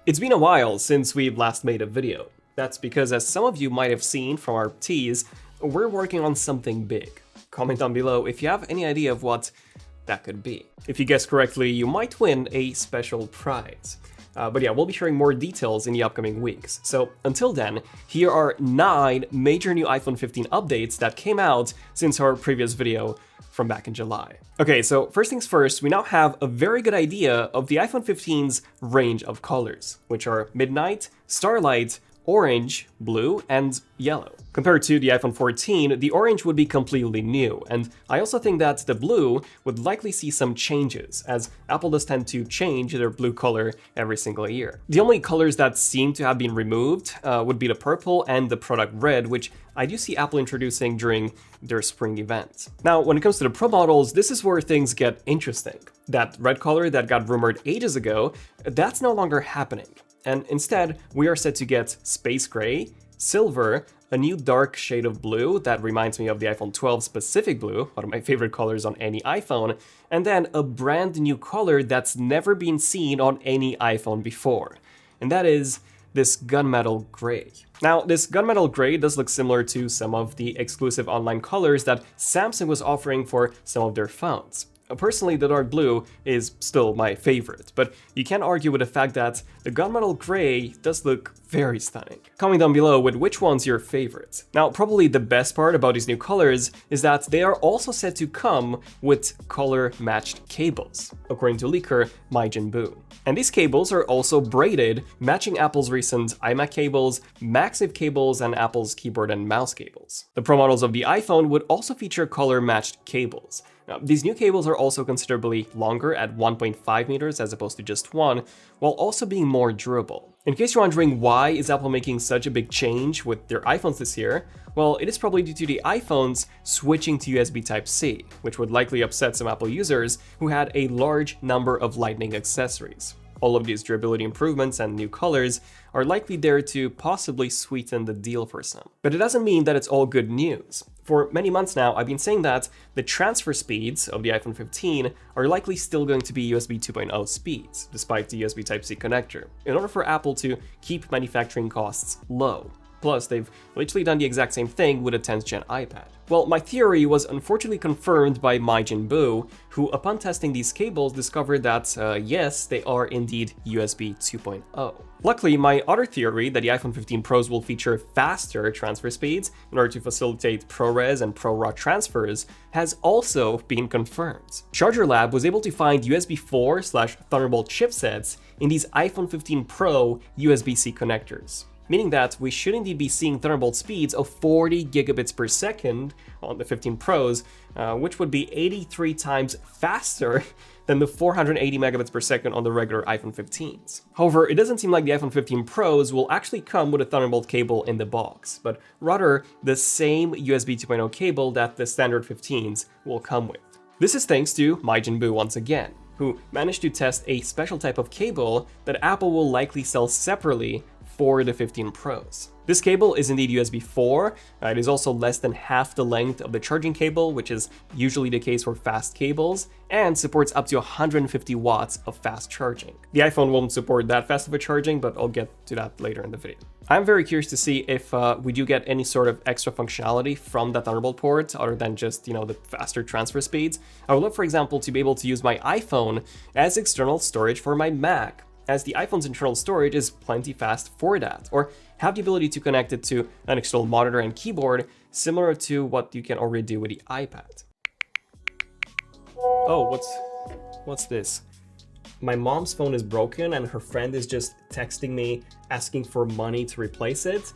It's been a while since we last made a video. That's because, as some of you might have seen from our tease, we're working on something big. Comment down below if you have any idea of what that could be. If you guess correctly, you might win a special prize. But yeah, we'll be sharing more details in the upcoming weeks. So until then, here are 9 major new iPhone 15 updates that came out since our previous video from back in July. Okay, so first things first, we now have a very good idea of the iPhone 15's range of colors, which are Midnight, Starlight, orange, blue, and yellow. Compared to the iPhone 14, the orange would be completely new, and I also think that the blue would likely see some changes, as Apple does tend to change their blue color every single year. The only colors that seem to have been removed would be the purple and the product red, which I do see Apple introducing during their spring event. Now, when it comes to the Pro models, this is where things get interesting. That red color that got rumored ages ago, that's no longer happening. And instead, we are set to get space gray, silver, a new dark shade of blue that reminds me of the iPhone 12 specific blue, one of my favorite colors on any iPhone, and then a brand new color that's never been seen on any iPhone before. And that is this gunmetal gray. Now, this gunmetal gray does look similar to some of the exclusive online colors that Samsung was offering for some of their phones. Personally, the dark blue is still my favorite, but you can't argue with the fact that the gunmetal gray does look very stunning. Comment down below with which one's your favorite. Now, probably the best part about these new colors is that they are also set to come with color-matched cables, according to leaker Majin And these cables are also braided, matching Apple's recent iMac cables, MagSafe cables, and Apple's keyboard and mouse cables. The Pro models of the iPhone would also feature color-matched cables. Now, these new cables are also considerably longer at 1.5 meters as opposed to just 1, while also being more durable. In case you're wondering why is Apple making such a big change with their iPhones this year, well, it is probably due to the iPhones switching to USB Type-C, which would likely upset some Apple users who had a large number of Lightning accessories. All of these durability improvements and new colors are likely there to possibly sweeten the deal for some. But it doesn't mean that it's all good news. For many months now, I've been saying that the transfer speeds of the iPhone 15 are likely still going to be USB 2.0 speeds, despite the USB Type-C connector, in order for Apple to keep manufacturing costs low. Plus, they've literally done the exact same thing with a 10th gen iPad. Well, my theory was unfortunately confirmed by Majin, who upon testing these cables discovered that, yes, they are indeed USB 2.0. Luckily, my other theory that the iPhone 15 Pros will feature faster transfer speeds in order to facilitate ProRes and ProRAW transfers has also been confirmed. Charger Lab was able to find USB 4/Thunderbolt chipsets in these iPhone 15 Pro USB-C connectors, meaning that we should indeed be seeing Thunderbolt speeds of 40 gigabits per second on the 15 Pros, which would be 83 times faster than the 480 megabits per second on the regular iPhone 15s. However, it doesn't seem like the iPhone 15 Pros will actually come with a Thunderbolt cable in the box, but rather the same USB 2.0 cable that the standard 15s will come with. This is thanks to Majin once again, who managed to test a special type of cable that Apple will likely sell separately for the 15 Pros. This cable is indeed USB 4, it is also less than half the length of the charging cable, which is usually the case for fast cables, and supports up to 150 watts of fast charging. The iPhone won't support that fast of a charging, but I'll get to that later in the video. I'm very curious to see if we do get any sort of extra functionality from that Thunderbolt port, other than just, the faster transfer speeds. I would love, for example, to be able to use my iPhone as external storage for my Mac, as the iPhone's internal storage is plenty fast for that, or have the ability to connect it to an external monitor and keyboard, similar to what you can already do with the iPad. Oh, what's this? My mom's phone is broken and her friend is just texting me asking for money to replace it.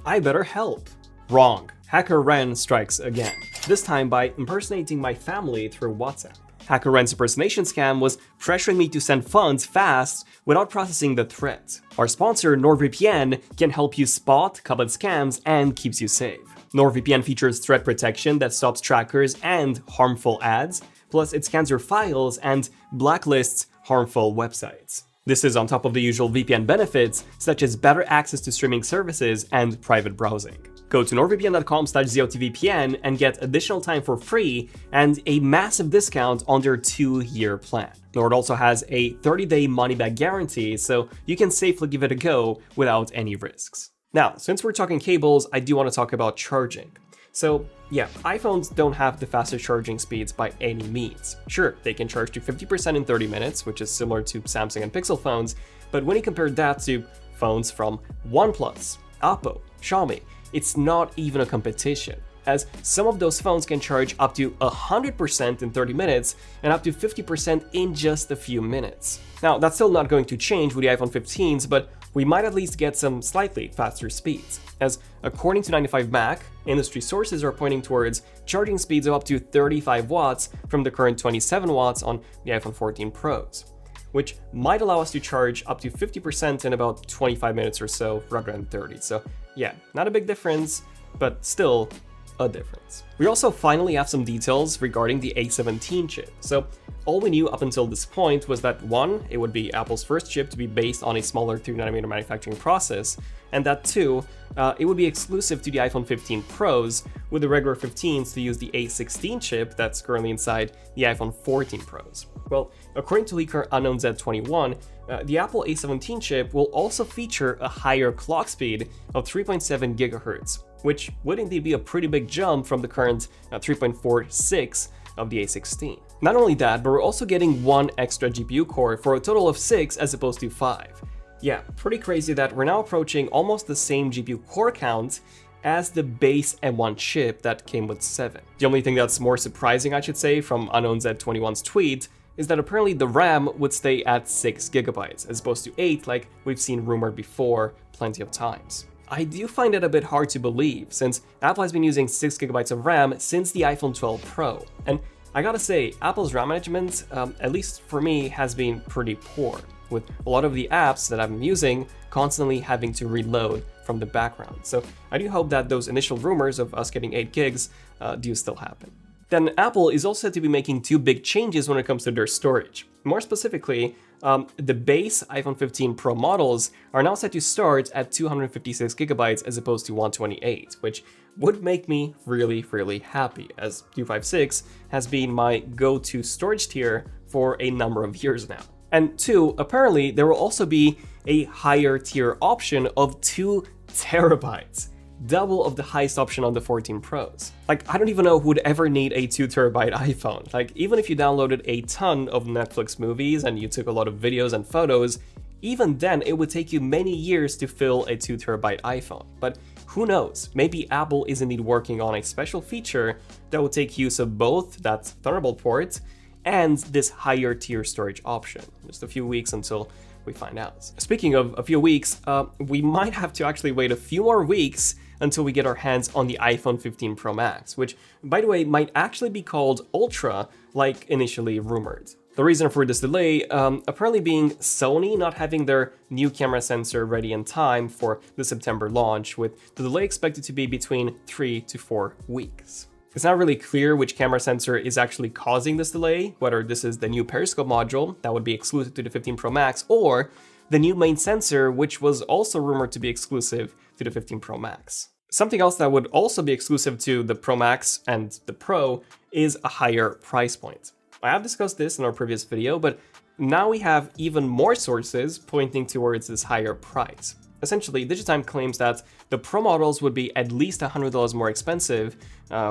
I better help. Wrong. Hacker Ren strikes again, this time by impersonating my family through WhatsApp. Hacker Ren's impersonation scam was pressuring me to send funds fast without processing the threat. Our sponsor, NordVPN, can help you spot covered scams and keeps you safe. NordVPN features threat protection that stops trackers and harmful ads, plus it scans your files and blacklists harmful websites. This is on top of the usual VPN benefits, such as better access to streaming services and private browsing. Go to nordvpn.com/ZOTVPN and get additional time for free and a massive discount on their 2-year plan. Nord also has a 30-day money-back guarantee, so you can safely give it a go without any risks. Now, since we're talking cables, I do want to talk about charging. So yeah, iPhones don't have the fastest charging speeds by any means. Sure, they can charge to 50% in 30 minutes, which is similar to Samsung and Pixel phones, but when you compare that to phones from OnePlus, Oppo, Xiaomi, it's not even a competition, as some of those phones can charge up to 100% in 30 minutes and up to 50% in just a few minutes. Now, that's still not going to change with the iPhone 15s, but we might at least get some slightly faster speeds, as according to 95Mac, industry sources are pointing towards charging speeds of up to 35 watts from the current 27 watts on the iPhone 14 Pros, which might allow us to charge up to 50% in about 25 minutes or so rather than 30. So yeah, not a big difference, but still a difference. We also finally have some details regarding the A17 chip. So all we knew up until this point was that 1, it would be Apple's first chip to be based on a smaller 3nm manufacturing process, and that 2, it would be exclusive to the iPhone 15 Pros, with the regular 15s to use the A16 chip that's currently inside the iPhone 14 Pros. Well, according to leaker Unknown Z21, the Apple A17 chip will also feature a higher clock speed of 3.7 GHz, which would indeed be a pretty big jump from the current 3.46 of the A16. Not only that, but we're also getting 1 extra GPU core for a total of 6 as opposed to 5. Yeah, pretty crazy that we're now approaching almost the same GPU core count as the base M1 chip that came with 7. The only thing that's more surprising, I should say, from Unknown Z21's tweet is that apparently the RAM would stay at 6 GB as opposed to 8 like we've seen rumored before plenty of times. I do find it a bit hard to believe, since Apple has been using 6 GB of RAM since the iPhone 12 Pro, and I gotta say, Apple's RAM management, at least for me, has been pretty poor, with a lot of the apps that I'm using constantly having to reload from the background. So I do hope that those initial rumors of us getting 8 gigs do still happen. Then Apple is also said to be making 2 big changes when it comes to their storage. More specifically, the base iPhone 15 Pro models are now set to start at 256 GB as opposed to 128, which would make me really, really happy, as 256 has been my go-to storage tier for a number of years now. And 2, apparently there will also be a higher tier option of 2 TB, double of the highest option on the 14 Pros. Like, I don't even know who would ever need a 2 TB iPhone. Like, even if you downloaded a ton of Netflix movies and you took a lot of videos and photos, even then it would take you many years to fill a 2 TB iPhone. But who knows, maybe Apple is indeed working on a special feature that will take use of both that Thunderbolt port and this higher tier storage option. Just a few weeks until we find out. Speaking of a few weeks, we might have to actually wait a few more weeks until we get our hands on the iPhone 15 Pro Max, which, by the way, might actually be called Ultra, like initially rumored. The reason for this delay apparently being Sony not having their new camera sensor ready in time for the September launch, with the delay expected to be between 3 to 4 weeks. It's not really clear which camera sensor is actually causing this delay, whether this is the new periscope module that would be exclusive to the 15 Pro Max, or the new main sensor, which was also rumored to be exclusive to the 15 Pro Max. Something else that would also be exclusive to the Pro Max and the Pro is a higher price point. I have discussed this in our previous video, but now we have even more sources pointing towards this higher price. Essentially, Digitime claims that the Pro models would be at least $100 more expensive,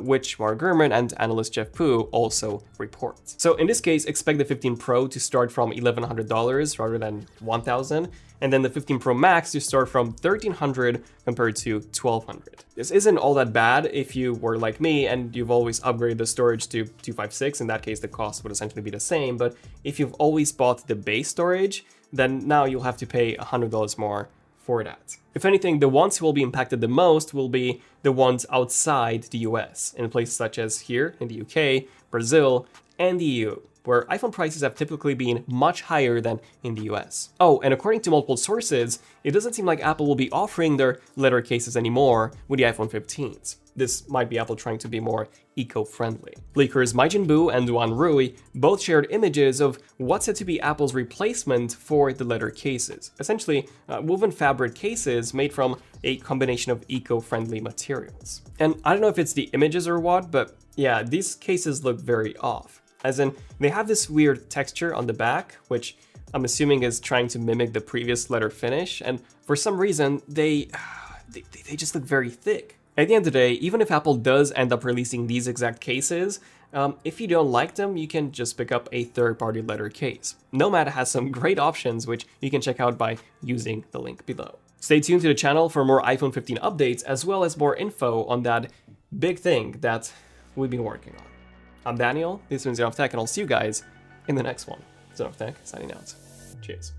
which Mark Gurman and analyst Jeff Pu also report. So in this case, expect the 15 Pro to start from $1,100 rather than $1,000, and then the 15 Pro Max to start from $1,300 compared to $1,200. This isn't all that bad if you were like me and you've always upgraded the storage to 256. In that case, the cost would essentially be the same, but if you've always bought the base storage, then now you'll have to pay $100 more for that. If anything, the ones who will be impacted the most will be the ones outside the US, in places such as here in the UK, Brazil, and the EU. where iPhone prices have typically been much higher than in the US. Oh, and according to multiple sources, it doesn't seem like Apple will be offering their leather cases anymore with the iPhone 15s. This might be Apple trying to be more eco-friendly. Leakers Maijin Bu and Duan Rui both shared images of what's said to be Apple's replacement for the leather cases. Essentially, woven fabric cases made from a combination of eco-friendly materials. And I don't know if it's the images or what, but yeah, these cases look very off. As in, they have this weird texture on the back, which I'm assuming is trying to mimic the previous leather finish, and for some reason, they just look very thick. At the end of the day, even if Apple does end up releasing these exact cases, if you don't like them, you can just pick up a third-party leather case. Nomad has some great options, which you can check out by using the link below. Stay tuned to the channel for more iPhone 15 updates, as well as more info on that big thing that we've been working on. I'm Daniel, this has been Zone of Tech, and I'll see you guys in the next one. Zone of Tech, signing out. Cheers.